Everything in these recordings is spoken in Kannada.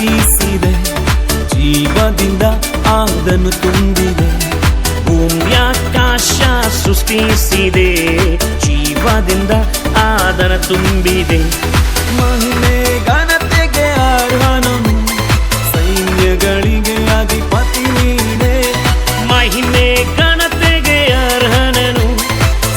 ಸೃಷ್ಟಿಸಿದೆ, ಜೀವದಿಂದ ಆದನು ತುಂಬಿದೆ. ಭೂಮ್ಯಾಕಾಶ ಸೃಷ್ಟಿಸಿದೆ, ಜೀವದಿಂದ ಆದನ ತುಂಬಿದೆ. ಮಹಿಮೆ ಘನತೆಗೆ ಅರ್ಹನನು, ಸೈನ್ಯಗಳಿಗೆ ಅಧಿಪತಿ ನೀನೆ. ಮಹಿಮೆ ಘನತೆಗೆ ಅರ್ಹನನು,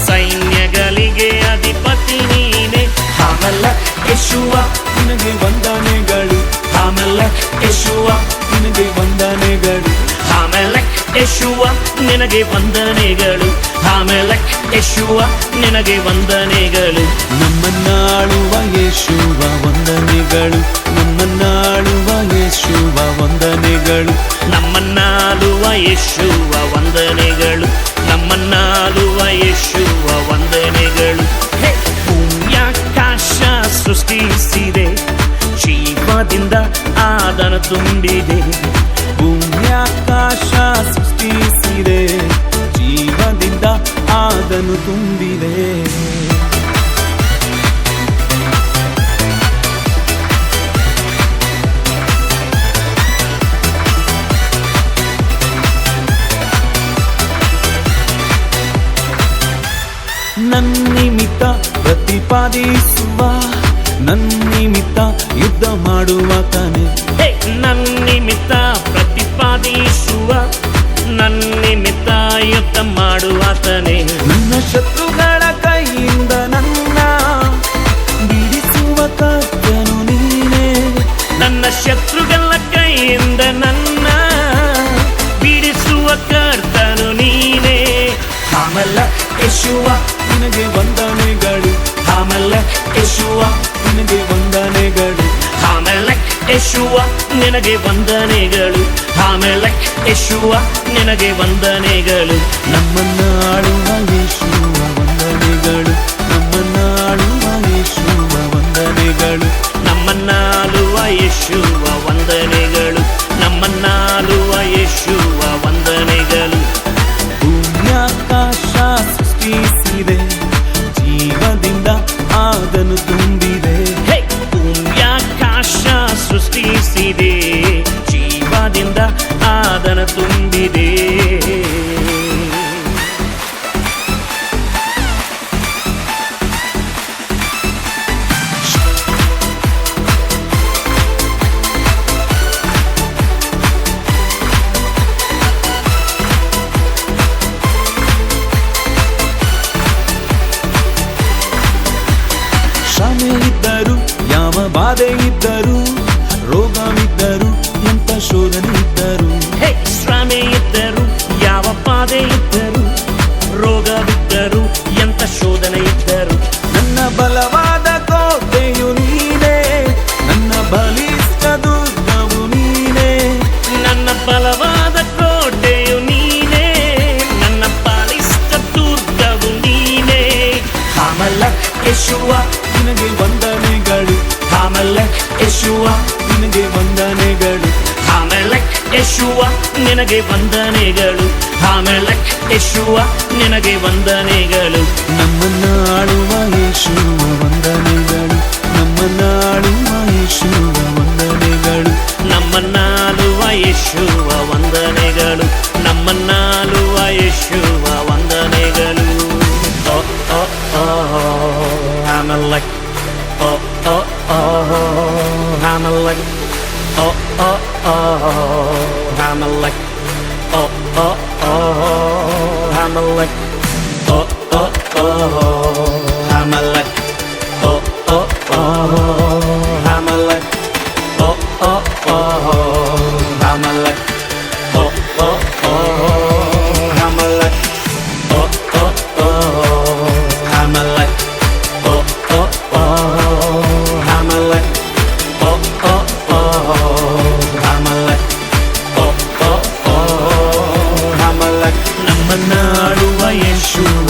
ಸೈನ್ಯಗಳಿಗೆ ಅಧಿಪತಿ ನೀನೆ. ಹಾಮೆಲಕ್ ಯೆಶುವ ನಿನಗೆ ವಂದನೆಗಳು, ಹಾಮೆಲಕ್ ಯೆಶುವ ನಿನಗೆ ವಂದನೆಗಳು, ಹಾಮೆಲಕ್ ಯೆಶುವ ನಿನಗೆ ವಂದನೆಗಳು, ಹಾಮೆಲಕ್ ಯೆಶುವ ನಿನಗೆ ವಂದನೆಗಳು. ನಮ್ಮನ್ನಾಳುವ ಯೇಶುವ ವಂದನೆಗಳು, ನಮ್ಮನ್ನಾಳುವ ಯೇಶುವ ವಂದನೆಗಳು, ನಮ್ಮನ್ನಾಳುವ ಯೇಶುವ ವಂದನೆಗಳು, ನಮ್ಮನ್ನಾಳುವ ಯೇಶುವ ವಂದನೆಗಳು. ಭೂಮ್ಯಾಕಾಶ ಸೃಷ್ಟಿಸಿದೆ, ಜೀವದಿಂದ ಆದನ ತುಂಬಿದೆ. ಭೂಮ್ಯಾಕಾಶ ಸೃಷ್ಟಿಸಿದೆ, ಜೀವದಿಂದ ಆದನು ತುಂಬಿದೆ. ನನ್ನಿಮಿತ್ತ ಪ್ರತಿಪಾದಿಸುವ, ನನ್ನಿಮಿತ್ತ ಯುದ್ಧ ಮಾಡುವಾತನೇ. ನನ್ನಿಮಿತ್ತ ಪ್ರತಿಪಾದಿಸುವ, ನನ್ನಿಮಿತ್ತ ಯುದ್ಧ ಮಾಡುವಾತನೇ. ನನ್ನ ಶತ್ರುಗಳ ಕೈಯಿಂದ ನನ್ನ ಬಿಡಿಸುವ ಕರ್ತನು ನೀನೇ. ನನ್ನ ಶತ್ರುಗಳ ಕೈಯಿಂದ ನನ್ನ ಬಿಡಿಸುವ ಕರ್ತನು ನೀನೇ. ಹಾಮೆಲಕ್ ಯೆಶುವ ನಿನಗೆ ವಂದನೆಗಳು, ಹಾಮೆಲಕ್ ಯೆಶುವ ನಿನಗೆ ವಂದನೆಗಳು, ಹಾಮೆಲಕ್ ಯೆಶುವ ನಿನಗೆ ವಂದನೆಗಳು, ಹಾಮೆಲಕ್ ಯೆಶುವ ನಿನಗೆ ವಂದನೆಗಳು. ನಮ್ಮನ್ನಾಳುವ ಯೇಶುವ ವಂದನೆಗಳು, ನಮ್ಮನ್ನಾಳುವ ಯೇಶುವ ವಂದನೆಗಳು, ನಮ್ಮನ್ನಾಳುವ ಯೇಶುವ ವಂದನೆಗಳು, ನಮ್ಮನ್ನಾಳುವ ಯೇಶುವ ವಂದನೆಗಳು. ಭೂಮ್ಯಾಕಾಶ ಸೃಷ್ಟಿಸಿದೆ, ಜೀವದಿಂದ ಆದನು ತುಂಬಿದೆ. ಭೂಮ್ಯಾಕಾಶ ಸೃಷ್ಟಿಸಿದೆ, ಜೀವದಿಂದ ಆದನ ತುಂಬಿದೆ. ಶ್ರಮೆ ಇದ್ದರು, ಯಾವ ಬಾಧೆ ಇದ್ದರು, ರೋಗವಿದ್ದರು, ಎಂತ ಶೋಧನೆ ಇದ್ದರು, ಶ್ರಮೆ ಇದ್ದರು, ಯಾವ ಬಾಧೆ ಇದ್ದರು, ರೋಗವಿದ್ದರು, ಎಂತ ಶೋಧನೆ ಇದ್ದರು. ನನ್ನ ಬಲವಾದ ಕೋಟೆಯು ನೀನೇ, ನನ್ನ ಬಲಿಷ್ಠ ದುರ್ಗವು ನೀನೇ. ನನ್ನ ಬಲವಾದ ಕೋಟೆಯು ನೀನೇ, ನನ್ನ ಬಲಿಷ್ಠ ದುರ್ಗವು ನೀನೇ. ಹಾಮೆಲಕ್ ಯೆಶುವ ನಿನಗೆ ವಂದನೆಗಳು, ಹಾಮೆಲಕ್ ಯೆಶುವ ನಿನಗೆ ವಂದನೆಗಳು, ಹಾಮೆಲಕ್ ಯೆಶುವ ನಿನಗೆ ವಂದನೆಗಳು, ಹಾಮೆಲಕ್ ಯೆಶುವ ನಿನಗೆ ವಂದನೆಗಳು. ನಮ್ಮನ್ನಾಳುವ ಯೇಶುವ ವಂದನೆಗಳು, ನಮ್ಮನ್ನಾಳುವ ಯೇಶುವ ವಂದನೆಗಳು, ನಮ್ಮನ್ನಾಳುವ ಯೇಶುವ ವಂದನೆಗಳು, ನಮ್ಮನ್ನಾಳುವ ಯೇಶುವ ವಂದನೆಗಳು. ಹಾಮೆಲಕ್ ಹಾಮೆಲಕ್ ಹಾಮೆಲಕ್ ಹಾಮೆಲಕ್ ಹಾಮೆಲಕ್ ಹಾಮೆಲಕ್ ಹಾಮೆಲಕ್ ನಮ್ಮನ್ನಾಳುವ ಯೇಶುವ